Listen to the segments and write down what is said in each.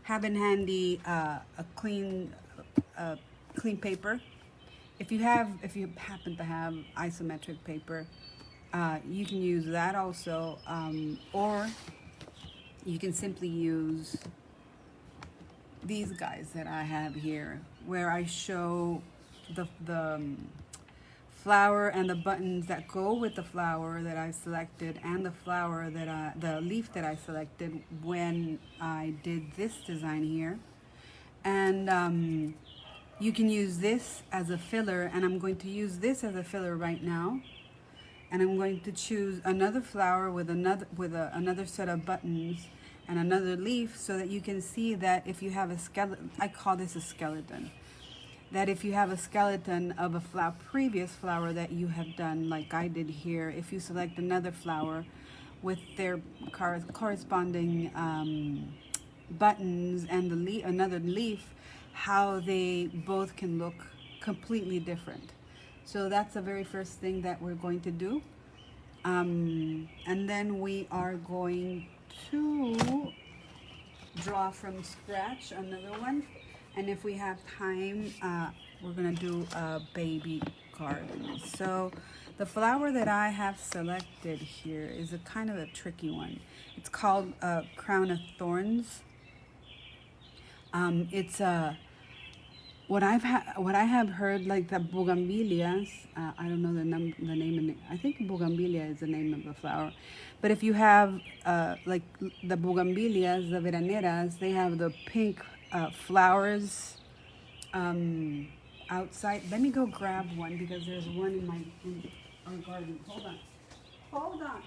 have in handy a clean paper. If you happen to have isometric paper, you can use that also, or you can simply use these guys that I have here, where I show the flower and the buttons that go with the flower that I selected, and the leaf that I selected when I did this design here. And you can use this as a filler, and I'm going to use this as a filler right now. And I'm going to choose another flower with another set of buttons and another leaf, so that you can see that if you have a skeleton, I call this a skeleton, that if you have a skeleton of a previous flower that you have done, like I did here, if you select another flower with their corresponding buttons and another leaf, how they both can look completely different. So that's the very first thing that we're going to do. And then we are going to draw from scratch another one. And if we have time, we're going to do a baby garden. So the flower that I have selected here is a kind of a tricky one. It's called Crown of Thorns. It's a what I have heard, like the bougainvilleas. I don't know the name. I think bougainvillea is the name of the flower. But if you have like the bougainvilleas, the veraneras, they have the pink flowers outside. Let me go grab one, because there's one in our garden. Hold on.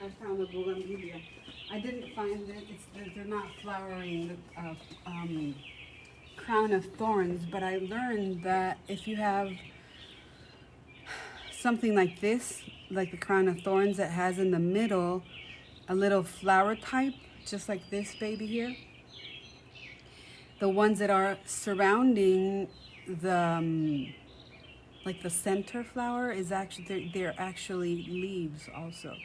I found the bougainvillea. I didn't find it. They're not flowering the crown of thorns, but I learned that if you have something like this, like the crown of thorns, that has in the middle a little flower type, just like this baby here, the ones that are surrounding the like the center flower is actually they're actually leaves also.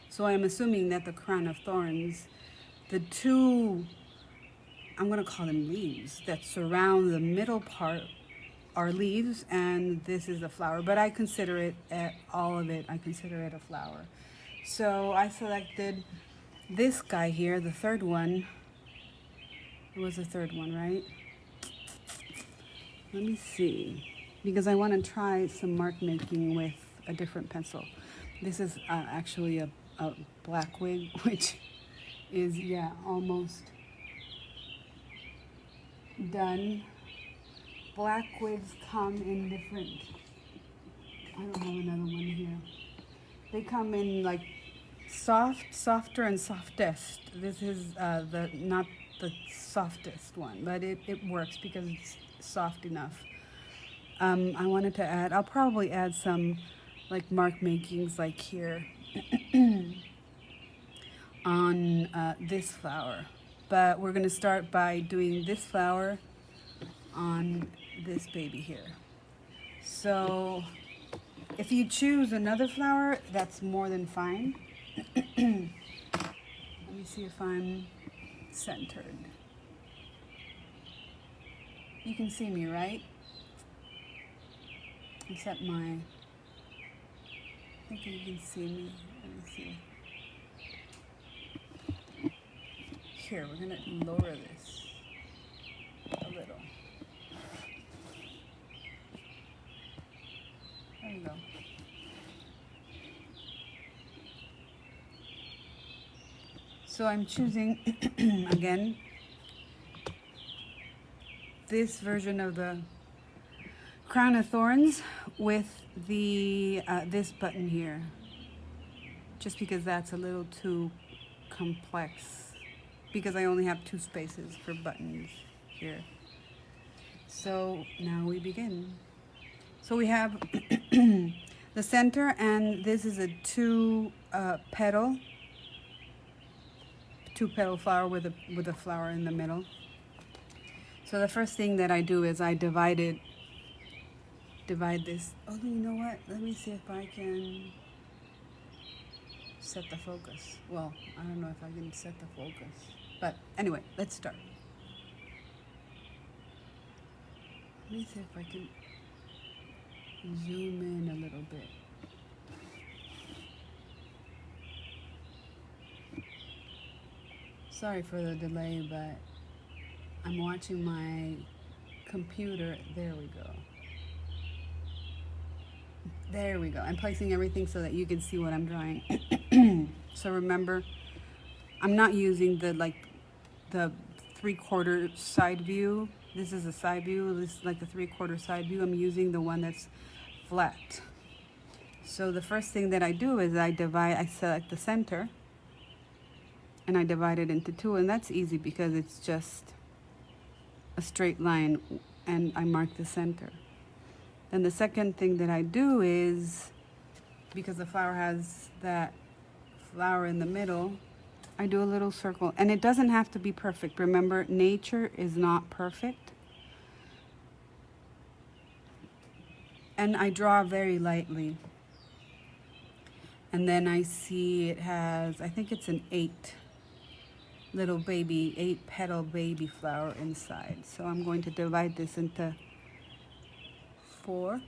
So I'm assuming that the crown of thorns, the two, I'm going to call them leaves, that surround the middle part are leaves, and this is a flower. But I consider it, all of it, I consider it a flower. So I selected this guy here, the third one. It was the third one, right? Let me see, because I want to try some mark making with a different pencil. This is actually a black wig, which is, yeah, almost done. Black wigs come in different, I don't have another one here. They come in like softer and softest. This is not the softest one, but it works because it's soft enough. I wanted to add, I'll probably add some like mark makings like here on this flower. But we're going to start by doing this flower on this baby here. So if you choose another flower, that's more than fine. Let me see if I'm centered. You can see me, right? Except I think you can see me. Let me see. Here, we're going to lower this a little. There we go. So I'm choosing, again, this version of the crown of thorns with the this button here. just because that's a little too complex, because I only have 2 spaces for buttons here. So now we begin. So we have the center, and this is a 2 petal flower with a flower in the middle. So the first thing that I do is I divide this. Oh, you know what? Let me see if I can set the focus. Well, I don't know if I can set the focus. But anyway, let's start. Let me see if I can zoom in a little bit. Sorry for the delay, but I'm watching my computer. There we go. There we go. I'm placing everything so that you can see what I'm drawing. So remember, I'm not using the 3/4 side view. This is a side view. This is like the 3/4 side view. I'm using the one that's flat. So the first thing that I do is I select the center, and I divide it into 2, and that's easy because it's just a straight line, and I mark the center. Then the second thing that I do is, because the flower has that flower in the middle, I do a little circle, and it doesn't have to be perfect. Remember, nature is not perfect. And I draw very lightly. And then I see it has, I think it's an 8 petal baby flower inside. So I'm going to divide this into 4,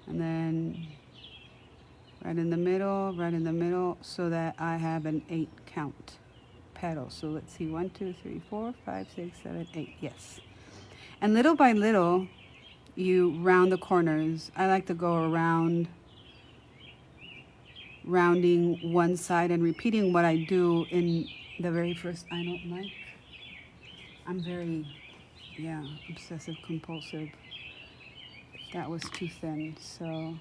and then right in the middle, so that I have an 8 count petals. So let's see, 1, 2, 3, 4, 5, 6, 7, 8. Yes. And little by little, you round the corners. I like to go around, rounding one side and repeating what I do in the very first. I don't like. I'm very, obsessive compulsive. That was too thin, so,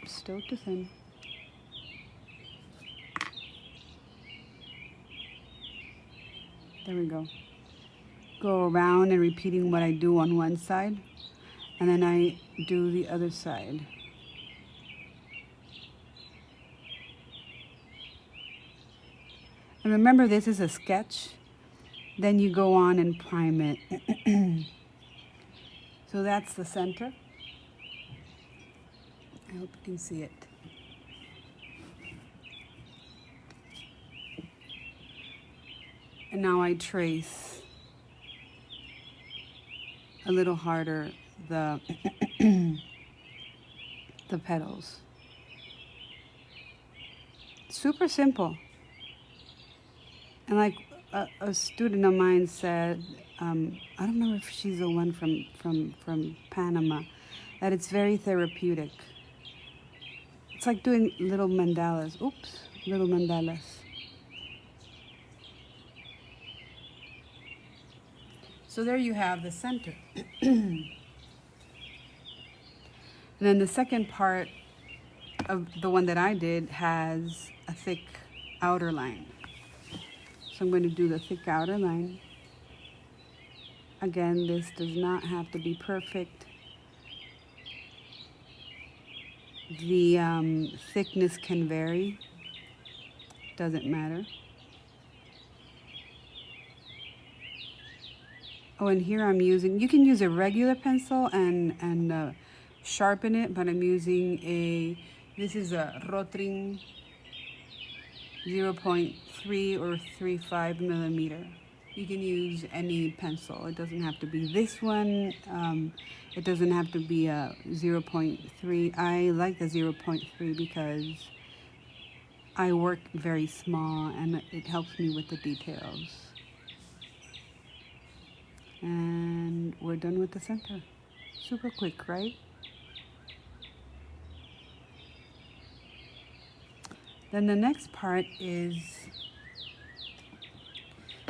still too thin. There we go. Go around and repeating what I do on one side, and then I do the other side. And remember, this is a sketch. Then you go on and prime it. So that's the center. I hope you can see it. And now I trace a little harder the the petals. Super simple. And like a student of mine said, I don't know if she's the one from Panama, that it's very therapeutic. It's like doing little mandalas. Little mandalas. So there you have the center. And then the second part of the one that I did has a thick outer line. So I'm going to do the thick outer line. Again, this does not have to be perfect. The thickness can vary. Doesn't matter. Oh, and here I'm using, you can use a regular pencil and sharpen it, but I'm using this is a Rotring 0.3 or 3.5 millimeter. You can use any pencil. It doesn't have to be this one. It doesn't have to be a 0.3. I like the 0.3 because I work very small and it helps me with the details. And we're done with the center. Super quick, right? Then the next part is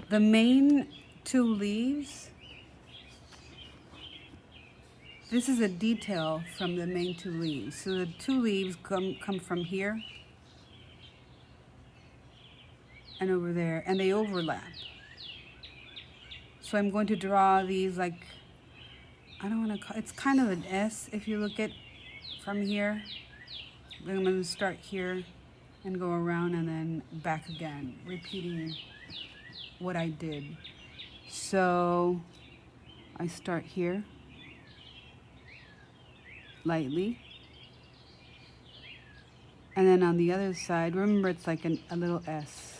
the main 2 leaves. This is a detail from the main 2 leaves. So the 2 leaves come from here, and over there, and they overlap. So I'm going to draw these like, I don't want to call, it's kind of an S if you look at from here. I'm going to start here and go around and then back again, repeating what I did. So I start here lightly, and then on the other side, remember it's like a little S.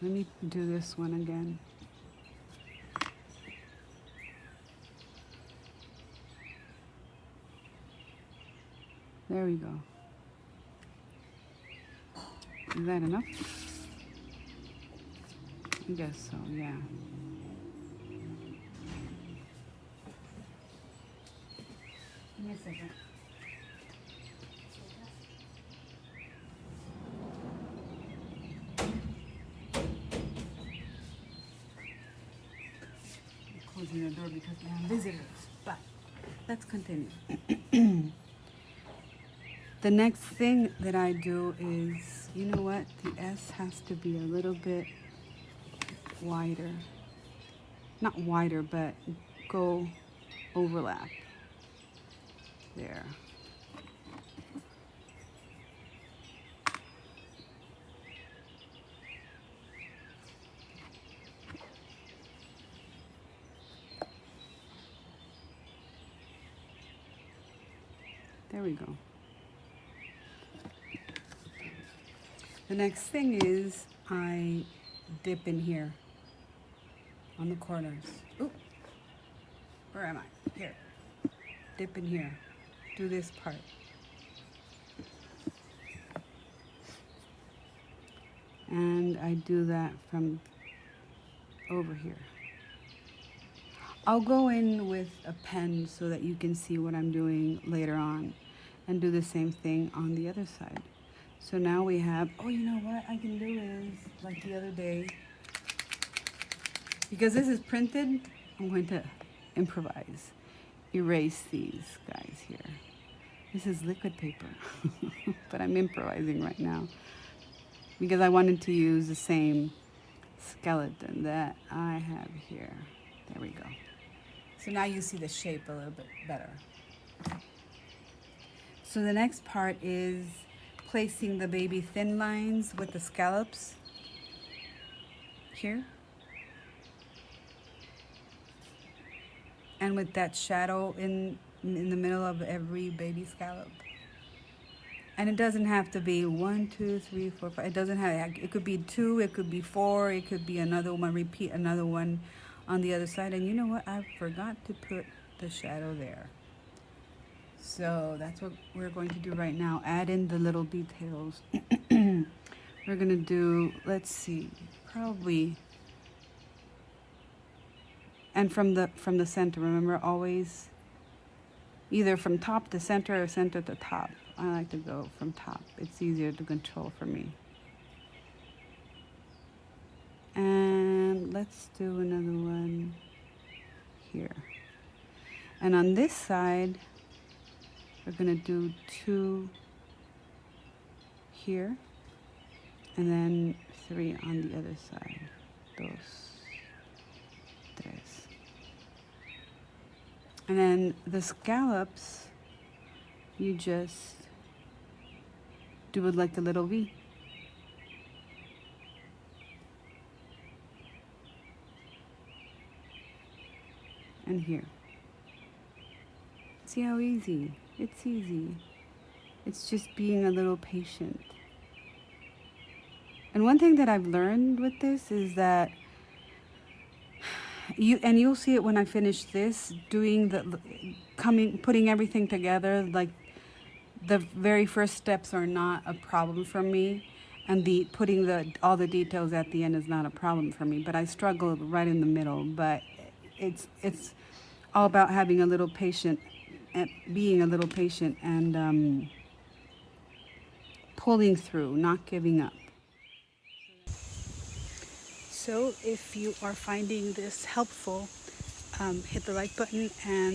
Let me do this one again. There we go. Is that enough? I guess so, yeah. Give me a second. I'm closing the door because we have visitors, but let's continue. The next thing that I do is, you know what? The S has to be a little bit wider. Not wider, but go overlap. There. There we go. The next thing is I dip in here on the corners. Oop, where am I? Here. Dip in here. Do this part. And I do that from over here. I'll go in with a pen so that you can see what I'm doing later on and do the same thing on the other side. So now we have, oh, you know what I can do is, like the other day, because this is printed, I'm going to improvise. Erase these guys here. This is liquid paper, but I'm improvising right now because I wanted to use the same skeleton that I have here. There we go. So now you see the shape a little bit better. So the next part is placing the baby thin lines with the scallops here. And with that shadow in the middle of every baby scallop. And it doesn't have to be 1, 2, 3, 4, 5. It doesn't have, it could be 2, it could be 4, it could be another one, repeat another one on the other side. And you know what? I forgot to put the shadow there. So that's what we're going to do right now. Add in the little details. We're gonna do, let's see, probably, and from the center, remember, always either from top to center or center to top. I like to go from top. It's easier to control for me. And let's do another one here. And on this side, we're gonna do 2 here, and then 3 on the other side. 2, 3. And then the scallops, you just do it like the little V. And here. See how easy? It's easy. It's just being a little patient. And one thing that I've learned with this is that you'll see it when I finish this, putting everything together, like the very first steps are not a problem for me, and putting all the details at the end is not a problem for me, but I struggle right in the middle. But it's all about having a little patient and being a little patient and pulling through, not giving up. So if you are finding this helpful, hit the like button and